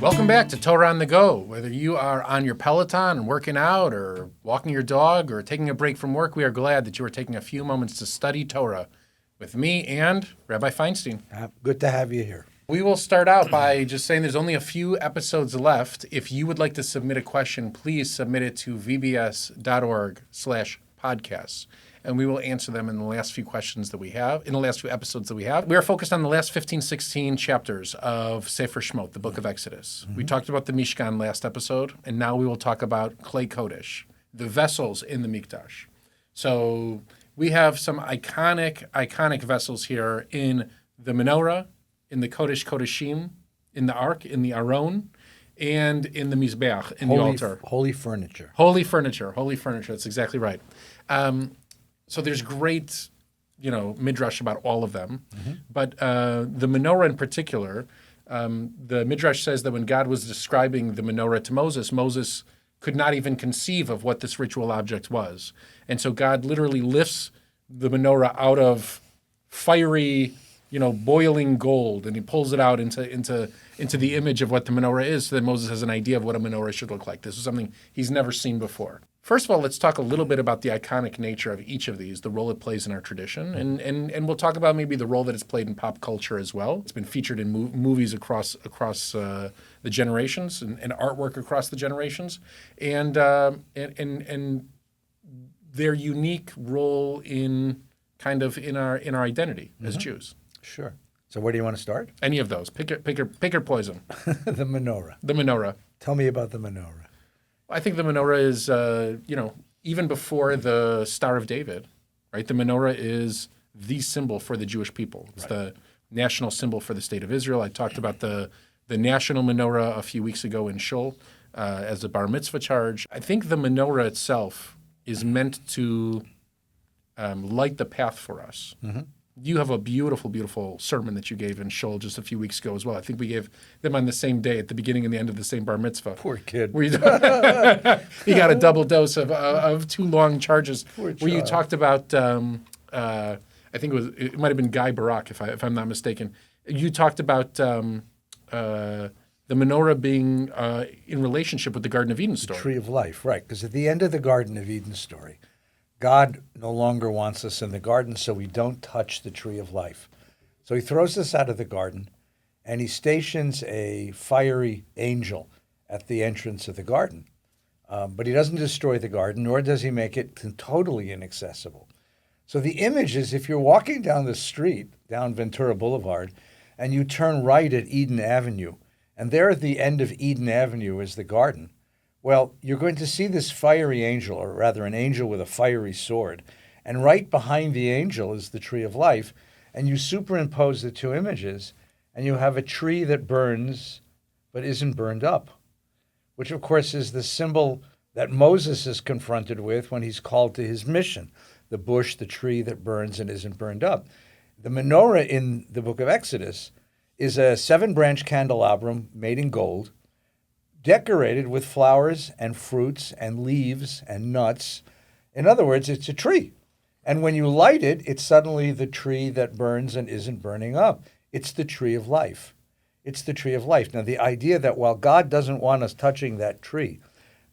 Welcome back to Torah on the Go. Whether you are on your Peloton and working out or walking your dog or taking a break from work, we are glad that you are taking a few moments to study Torah with me and Rabbi Feinstein. Good to have you here. We will start out by just saying there's only a few episodes left. If you would like to submit a question, please submit it to vbs.org/podcasts. And we will answer them in the last few questions that we have, in the last few episodes that we have. We are focused on the last 15, 16 chapters of Sefer Shemot, the book of Exodus. We talked about the Mishkan last episode, and now we will talk about Klei Kodesh, the vessels in the Mikdash. So we have some iconic vessels here in the menorah, in the Kodesh Kodeshim, in the Ark, in the Aron, and in the Mizbeach, in the altar. Holy furniture. Holy furniture. That's exactly right. So there's great, midrash about all of them. But the menorah in particular, the midrash says that when God was describing the menorah to Moses, Moses could not even conceive of what this ritual object was. And so God literally lifts the menorah out of fiery, boiling gold, and he pulls it out into the image of what the menorah is, so that Moses has an idea of what a menorah should look like. This is something he's never seen before. First of all, let's talk a little bit about the iconic nature of each of these, the role it plays in our tradition, and we'll talk about maybe the role that it's played in pop culture as well. It's been featured in movies across the generations and artwork across the generations, and their unique role in our identity as Jews. Sure. So where do you want to start? Any of those. Pick your poison. The menorah. The menorah. Tell me about the menorah. I think the menorah is, even before the Star of David, right? The menorah is the symbol for the Jewish people. It's the national symbol for the state of Israel. I talked about the national menorah a few weeks ago in Shul as a bar mitzvah charge. I think the menorah itself is meant to light the path for us. You have a beautiful, beautiful sermon that you gave in Shul just a few weeks ago as well. I think we gave them on the same day at the beginning and the end of the same bar mitzvah. Poor kid. Where you got a double dose of two long charges. Poor child. Where you talked about, I think it might have been Guy Barak, if I'm not mistaken. You talked about the menorah being in relationship with the Garden of Eden story. The tree of life, right. Because at the end of the Garden of Eden story, God no longer wants us in the garden, so we don't touch the tree of life. So he throws us out of the garden, and he stations a fiery angel at the entrance of the garden. But he doesn't destroy the garden, nor does he make it totally inaccessible. So the image is, if you're walking down the street, down Ventura Boulevard, and you turn right at Eden Avenue, and there at the end of Eden Avenue is the garden, well, you're going to see this fiery angel, or rather an angel with a fiery sword. And right behind the angel is the tree of life. And you superimpose the two images, and you have a tree that burns but isn't burned up, which, of course, is the symbol that Moses is confronted with when he's called to his mission, the bush, the tree that burns and isn't burned up. The menorah in the book of Exodus is a 7-branch candelabrum made in gold, decorated with flowers and fruits and leaves and nuts. In other words, it's a tree. And when you light it, it's suddenly the tree that burns and isn't burning up. It's the tree of life. It's the tree of life. Now, the idea that while God doesn't want us touching that tree,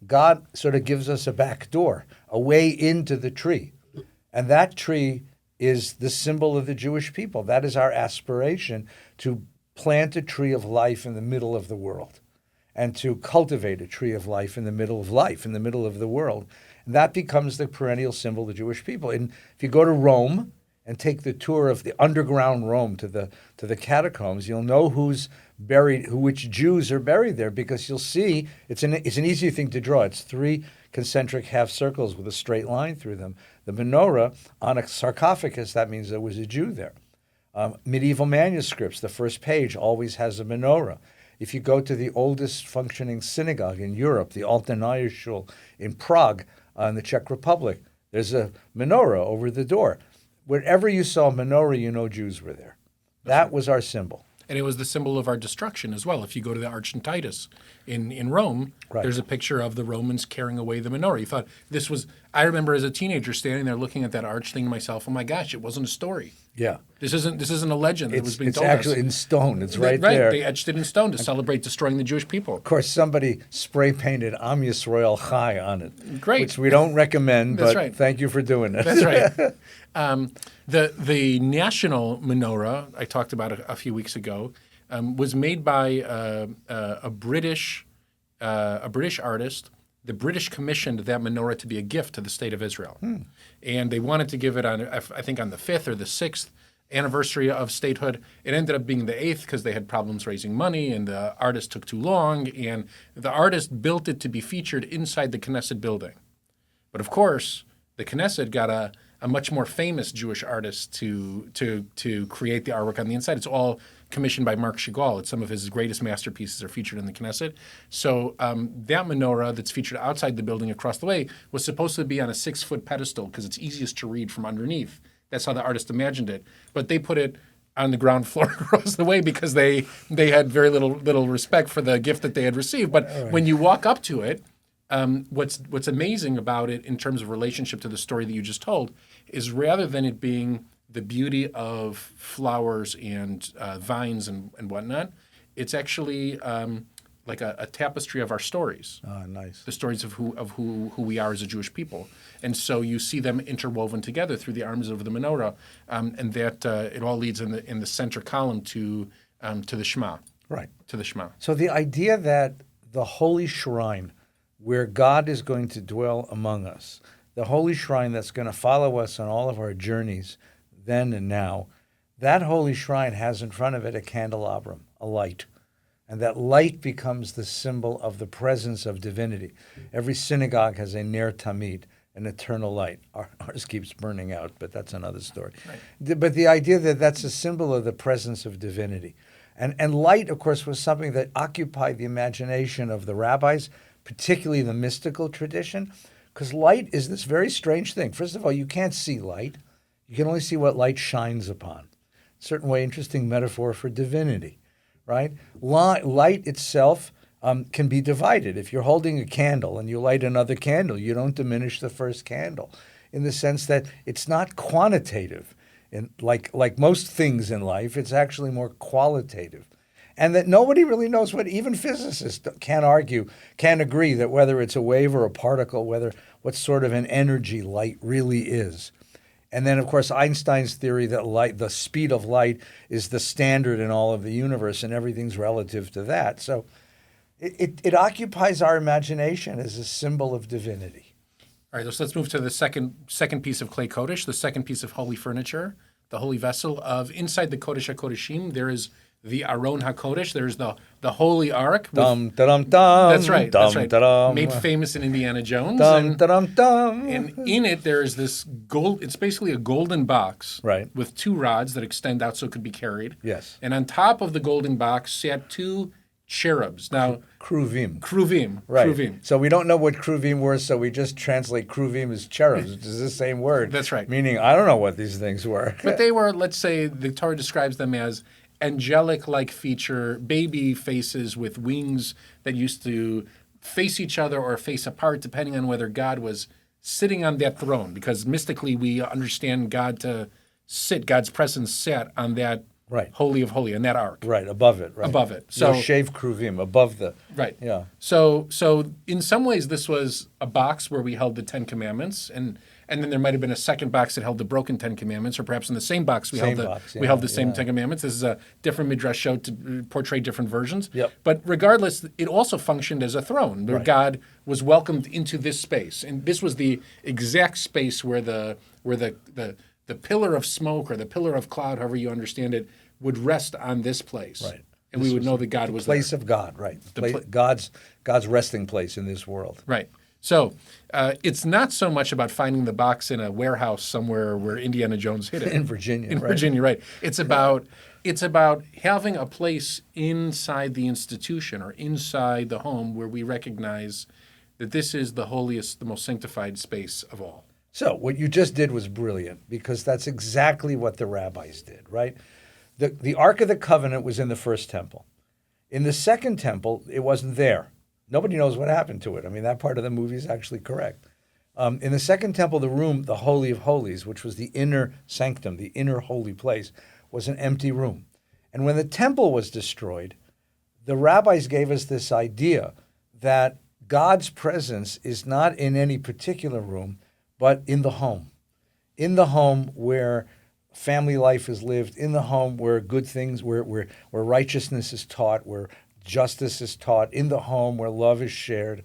God sort of gives us a back door, a way into the tree. And that tree is the symbol of the Jewish people. That is our aspiration, to plant a tree of life in the middle of the world, and to cultivate a tree of life in the middle of life, in the middle of the world. And that becomes the perennial symbol of the Jewish people. And if you go to Rome and take the tour of the underground Rome to the catacombs, you'll know who's buried, which Jews are buried there, because you'll see it's an easy thing to draw. It's 3 concentric half circles with a straight line through them. The menorah on a sarcophagus, that means there was a Jew there. Medieval manuscripts, the first page always has a menorah. If you go to the oldest functioning synagogue in Europe, the Altenayer Shul in Prague, in the Czech Republic, there's a menorah over the door. Wherever you saw a menorah, you know Jews were there. That was our symbol. And it was the symbol of our destruction as well. If you go to the Arch and Titus in Rome, there's a picture of the Romans carrying away the menorah. You thought I remember as a teenager standing there looking at that arch thinking to myself, oh my gosh, it wasn't a story. Yeah. This isn't a legend that was being It's told actually us. in stone. It's right there. They etched it in stone to celebrate destroying the Jewish people. Of course, somebody spray painted Am Yisrael Chai on it. Great. Which we don't recommend, That's but right. thank you for doing it. That's right. The national menorah I talked about a few weeks ago was made by a British artist. The British commissioned that menorah to be a gift to the state of Israel, and they wanted to give it on, I think, on the 5th or the 6th anniversary of statehood. It ended up being the 8th because they had problems raising money, and the artist took too long. And the artist built it to be featured inside the Knesset building, but of course, the Knesset got a much more famous Jewish artist to create the artwork on the inside. It's all commissioned by Marc Chagall. It's some of his greatest masterpieces are featured in the Knesset. So that menorah that's featured outside the building across the way was supposed to be on a 6-foot pedestal because it's easiest to read from underneath. That's how the artist imagined it. But they put it on the ground floor across the way because they had very little respect for the gift that they had received. But when you walk up to it, what's amazing about it in terms of relationship to the story that you just told is rather than it being the beauty of flowers and vines and whatnot, it's actually like a tapestry of our stories. Oh, nice. The stories of who we are as a Jewish people. And so you see them interwoven together through the arms of the menorah, and that it all leads in the center column to the Shema. Right. To the Shema. So the idea that the holy shrine where God is going to dwell among us, the holy shrine that's going to follow us on all of our journeys then and now, that holy shrine has in front of it a candelabrum, a light. And that light becomes the symbol of the presence of divinity. Every synagogue has a ner tamid, an eternal light. Ours keeps burning out, but that's another story. Right. But the idea that that's a symbol of the presence of divinity. And light, of course, was something that occupied the imagination of the rabbis, particularly the mystical tradition, because light is this very strange thing. First of all, you can't see light. You can only see what light shines upon. Certain way, interesting metaphor for divinity, right? Light itself can be divided. If you're holding a candle and you light another candle, you don't diminish the first candle in the sense that it's not quantitative. And like most things in life, it's actually more qualitative. And that nobody really knows what, even physicists can't agree that whether it's a wave or a particle, what sort of an energy light really is. And then, of course, Einstein's theory that light, the speed of light, is the standard in all of the universe, and everything's relative to that. So it occupies our imagination as a symbol of divinity. All right, so let's move to the second piece of Klei Kodesh, the second piece of holy furniture, the holy vessel. Inside the Kodesh HaKodeshim, there is the Aron HaKodesh. There's the Holy Ark. Dum, da-dum, dum. That's right. Dum, that's right. da-dum. Made famous in Indiana Jones. Dum, da-dum, dum. And in it, there is this gold. It's basically a golden box, Right, with 2 rods that extend out so it could be carried. Yes. And on top of the golden box sat 2 cherubs. Now, Kruvim. Right. Kruvim. So we don't know what Kruvim were, so we just translate Kruvim as cherubs, which is the same word. That's right. Meaning, I don't know what these things were. But they were, let's say, the Torah describes them as angelic-like feature, baby faces with wings that used to face each other or face apart, depending on whether God was sitting on that throne. Because mystically, we understand God to sit, God's presence sat on that Right. Holy of Holy, on that ark. Right, above it. Right. Above it. So Yoshev Kruvim, above the... Right. Yeah. So in some ways, this was a box where we held the 10 Commandments, and then there might have been a second box that held the broken 10 Commandments, or perhaps in the same box we held the same 10 Commandments. This is a different midrash show to portray different versions. Yep. But regardless, it also functioned as a throne where God was welcomed into this space, and this was the exact space where the pillar of smoke or the pillar of cloud, however you understand it, would rest on this place. Right. And we would know that God was place there. of God, right. God's resting place in this world. Right. So it's not so much about finding the box in a warehouse somewhere where Indiana Jones hid it. In Virginia. In Virginia, right. It's about having a place inside the institution or inside the home where we recognize that this is the holiest, the most sanctified space of all. So what you just did was brilliant, because that's exactly what the rabbis did, right? The Ark of the Covenant was in the first temple. In the second temple, it wasn't there. Nobody knows what happened to it. I mean, that part of the movie is actually correct. In the Second Temple, the room, the Holy of Holies, which was the inner sanctum, the inner holy place, was an empty room. And when the temple was destroyed, the rabbis gave us this idea that God's presence is not in any particular room, but in the home. In the home where family life is lived, in the home where good things, where righteousness is taught, where justice is taught, in the home where love is shared.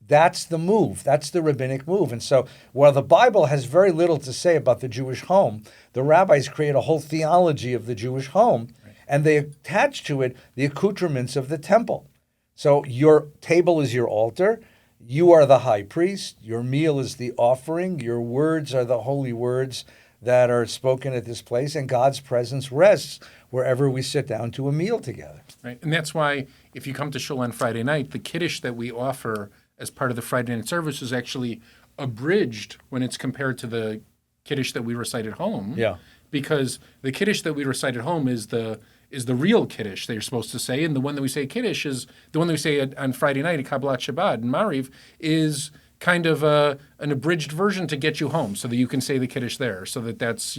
That's the move. That's the rabbinic move. And so while the Bible has very little to say about the Jewish home, the rabbis create a whole theology of the Jewish home, and they attach to it the accoutrements of the temple. So your table is your altar. You are the high priest. Your meal is the offering. Your words are the holy words that are spoken at this place, and God's presence rests wherever we sit down to a meal together. Right. And that's why if you come to Shul on Friday night, the Kiddush that we offer as part of the Friday night service is actually abridged when it's compared to the Kiddush that we recite at home. Yeah. Because the Kiddush that we recite at home is the real Kiddush that you're supposed to say, and the one that we say Kiddush is the one that we say on Friday night at Kabbalat Shabbat and Mariv is kind of an abridged version to get you home so that you can say the Kiddush there, so that that's,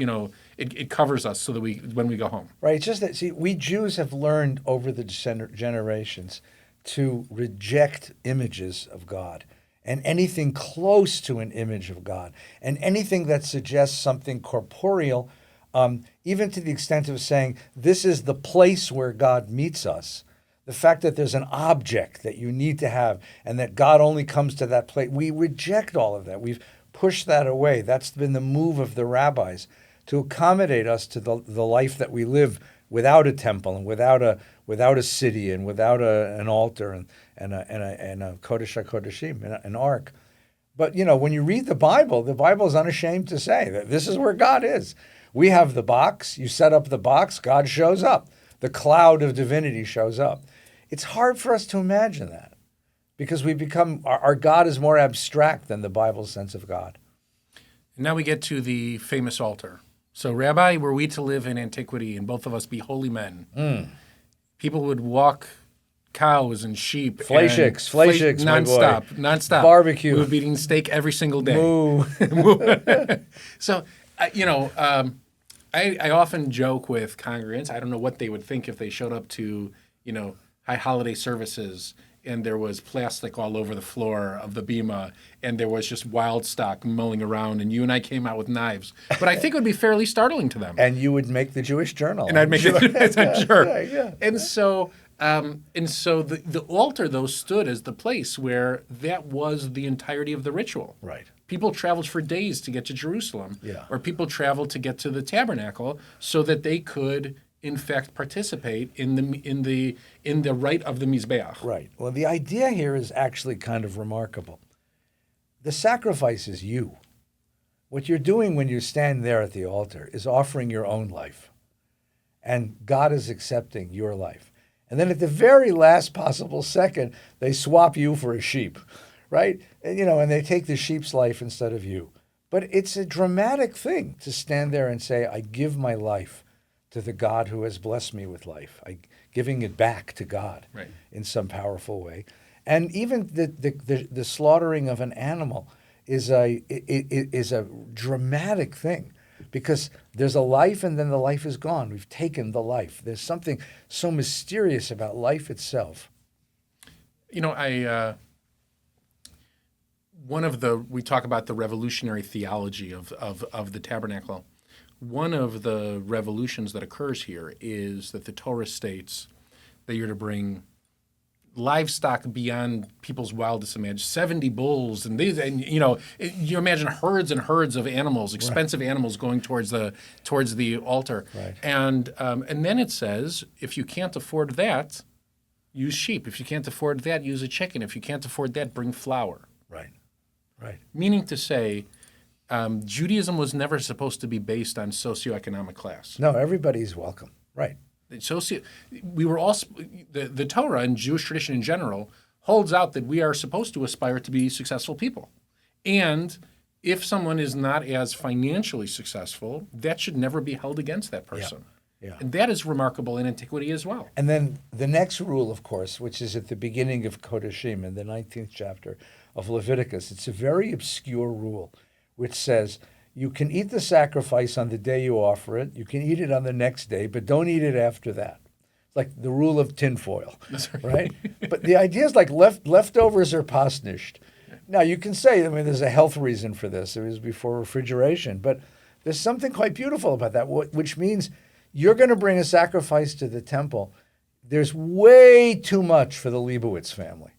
it covers us so that when we go home. Right. It's just that, see, we Jews have learned over the generations to reject images of God and anything close to an image of God and anything that suggests something corporeal, even to the extent of saying this is the place where God meets us. The fact that there's an object that you need to have and that God only comes to that place, we reject all of that. We've pushed that away. That's been the move of the rabbis to accommodate us to the life that we live without a temple and without a city and without an altar and a Kodesh HaKodeshim, an ark. But, when you read the Bible is unashamed to say that this is where God is. We have the box. You set up the box, God shows up. The cloud of divinity shows up. It's hard for us to imagine that because our God is more abstract than the Bible's sense of God. And now we get to the famous altar. So, Rabbi, were we to live in antiquity and both of us be holy men, people would walk cows and sheep. Fleshix, nonstop. Barbecue. We would be eating steak every single day. Moo. So, I often joke with congregants. I don't know what they would think if they showed up to, high holiday services and there was plastic all over the floor of the bima and there was just wild stock mulling around and you and I came out with knives. But I think it would be fairly startling to them. And you would make the Jewish journal. And I'd make it, I'm sure. Yeah. And so the altar, though, stood as the place where that was the entirety of the ritual. Right. People traveled for days to get to Jerusalem, Yeah. or people traveled to get to the tabernacle so that they could, in fact, participate in the rite of the Mizbeach. Right. Well, the idea here is actually kind of remarkable. The sacrifice is you. What you're doing when you stand there at the altar is offering your own life, and God is accepting your life. And then at the very last possible second, they swap you for a sheep, right? And they take the sheep's life instead of you. But it's a dramatic thing to stand there and say, I give my life to the God who has blessed me with life, giving it back to God in some powerful way. And even the slaughtering of an animal is a dramatic thing because there's a life and then the life is gone. We've taken the life. There's something so mysterious about life itself. We talk about the revolutionary theology of the tabernacle. One of the revolutions that occurs here is that the Torah states that you're to bring livestock beyond people's wildest imagination, 70 bulls, you imagine herds and herds of animals, expensive animals going towards the altar. Right. And then it says, if you can't afford that, use sheep. If you can't afford that, use a chicken. If you can't afford that, bring flour. Right. Meaning to say, Judaism was never supposed to be based on socioeconomic class. No, everybody's welcome. Right. We were all the Torah and Jewish tradition in general holds out that we are supposed to aspire to be successful people, and if someone is not as financially successful, that should never be held against that person. Yeah. And that is remarkable in antiquity as well. And then the next rule, of course, which is at the beginning of Kodashim in the 19th chapter of Leviticus, it's a very obscure rule, which says you can eat the sacrifice on the day you offer it, you can eat it on the next day, but don't eat it after that. It's like the rule of tinfoil, right? But the idea is like leftovers are pasnished. Now, you can say, I mean, there's a health reason for this. It was before refrigeration, but there's something quite beautiful about that, which means you're going to bring a sacrifice to the temple. There's way too much for the Lebovitz family.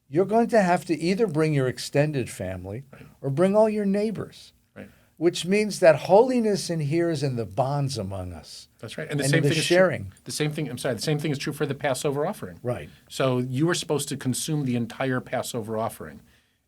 You're going to have to either bring your extended family or bring all your neighbors, which means that holiness inheres in the bonds among us. That's right. And the and same the thing sharing. Is true. The same thing, the same thing is true for the Passover offering. Right. So you were supposed to consume the entire Passover offering.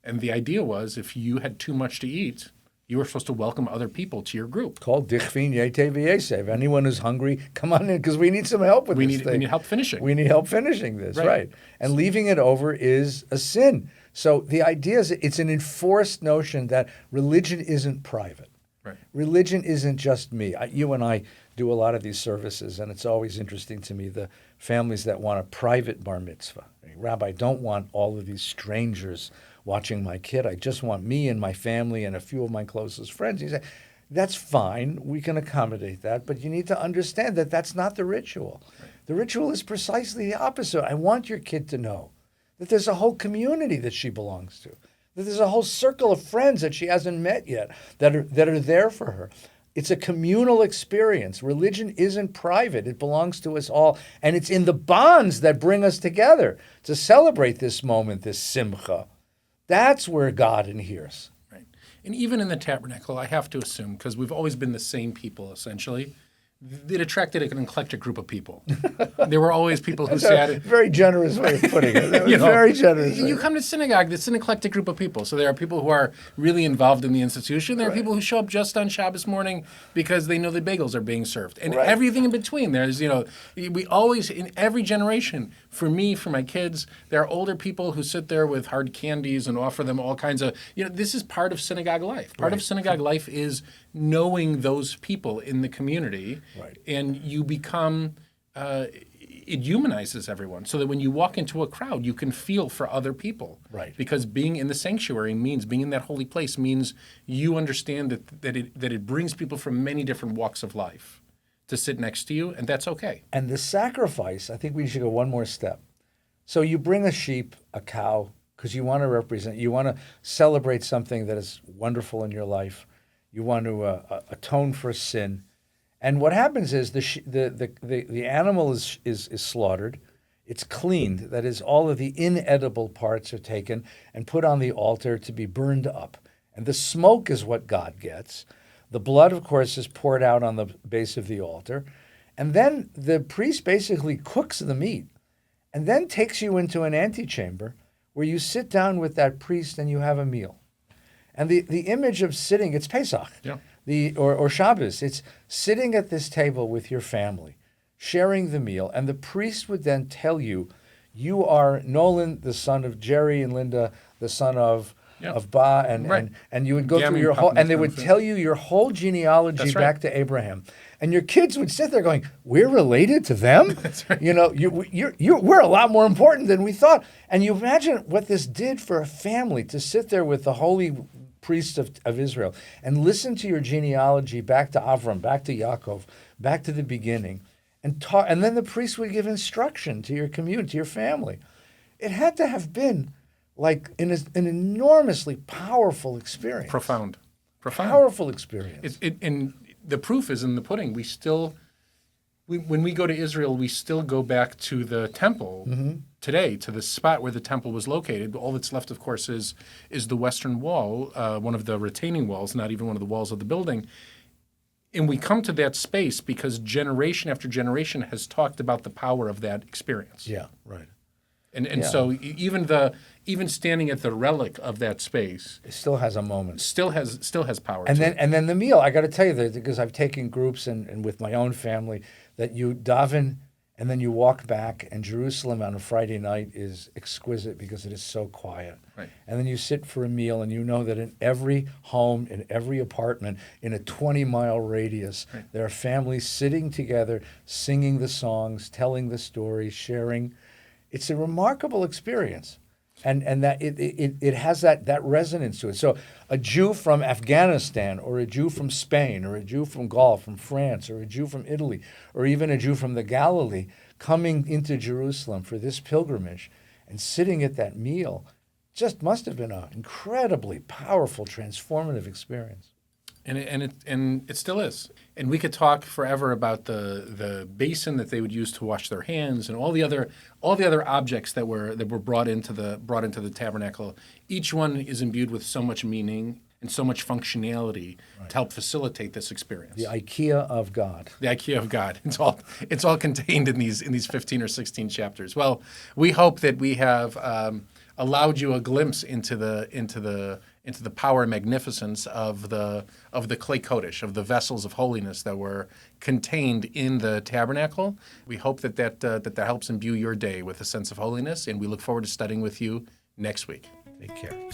And the idea was if you had too much to eat, you were supposed to welcome other people to your group. Called Dichvin Yete V'Yesev. Anyone who's hungry, come on in, because we need some help with this thing. We need help finishing. We need help finishing this, right. And leaving it over is a sin. So the idea is it's an enforced notion that religion isn't private. Right. Religion isn't just me. You and I do a lot of these services, and it's always interesting to me, the families that want a private bar mitzvah. Rabbi, I don't want all of these strangers watching my kid. I just want me and my family and a few of my closest friends. You say, that's fine. We can accommodate that. But you need to understand that that's not the ritual. Right. The ritual is precisely the opposite. I want your kid to know that there's a whole community that she belongs to, that there's a whole circle of friends that she hasn't met yet that are there for her. It's a communal experience. Religion isn't private. It belongs to us all. And it's in the bonds that bring us together to celebrate this moment, this simcha. That's where God inheres. Right. And even in the tabernacle, I have to assume, because we've always been the same people, essentially, it attracted an eclectic group of people. There were always people who sat... a very generous way of putting it. That was very generous. You come to synagogue, it's an eclectic group of people. So there are people who are really involved in the institution. There are people who show up just on Shabbos morning because they know the bagels are being served. And everything in between. There's, we always, in every generation, for me, for my kids, there are older people who sit there with hard candies and offer them all kinds of... this is part of synagogue life. Part of synagogue life is knowing those people in the community. Right. And you become, it humanizes everyone so that when you walk into a crowd, you can feel for other people. Right. Because being in the sanctuary means, being in that holy place means you understand that it brings people from many different walks of life to sit next to you, and that's okay. And the sacrifice, I think we should go one more step. So you bring a sheep, a cow, because you want to represent, you want to celebrate something that is wonderful in your life. You want to atone for sin. And what happens is the animal is slaughtered. It's cleaned. That is, all of the inedible parts are taken and put on the altar to be burned up. And the smoke is what God gets. The blood, of course, is poured out on the base of the altar. And then the priest basically cooks the meat and then takes you into an antechamber where you sit down with that priest and you have a meal. And the image of sitting, it's Pesach. Yeah. Or Shabbos, it's sitting at this table with your family, sharing the meal, and the priest would then tell you, you are Nolan, the son of Jerry and Linda, the son of Ba, and you would go through your whole, and they would tell you your whole genealogy back to Abraham, and your kids would sit there going, "We're related to them." That's right. We're a lot more important than we thought. And you imagine what this did for a family to sit there with the holy priests of Israel and listen to your genealogy back to Avram, back to Yaakov, back to the beginning, and talk. And then the priest would give instruction to your community, to your family. It had to have been like an enormously powerful experience. Profound. Powerful experience. And the proof is in the pudding. When we go to Israel, we still go back to the temple today, to the spot where the temple was located. All that's left, of course, is the western wall, one of the retaining walls, not even one of the walls of the building. And we come to that space because generation after generation has talked about the power of that experience. Yeah, right. And so even standing at the relic of that space, it still has a moment. Still has power. And then the meal. I got to tell you that because I've taken groups and with my own family that you daven And then you walk back, and Jerusalem on a Friday night is exquisite because it is so quiet. Right. And then you sit for a meal, and you know that in every home, in every apartment, in a 20-mile radius, there are families sitting together, singing the songs, telling the stories, sharing. It's a remarkable experience. And that it has that resonance to it. So a Jew from Afghanistan, or a Jew from Spain, or a Jew from Gaul, from France, or a Jew from Italy, or even a Jew from the Galilee coming into Jerusalem for this pilgrimage and sitting at that meal just must have been an incredibly powerful, transformative experience. And it still is. And we could talk forever about the basin that they would use to wash their hands and all the other objects that were brought into the tabernacle. Each one is imbued with so much meaning and so much functionality to help facilitate this experience. The IKEA of God. The IKEA of God. It's all contained in these 15 or 16 chapters. Well, we hope that we have allowed you a glimpse into the power and magnificence of the Klei Kodesh, of the vessels of holiness that were contained in the tabernacle. We hope that helps imbue your day with a sense of holiness, and we look forward to studying with you next week. Take care.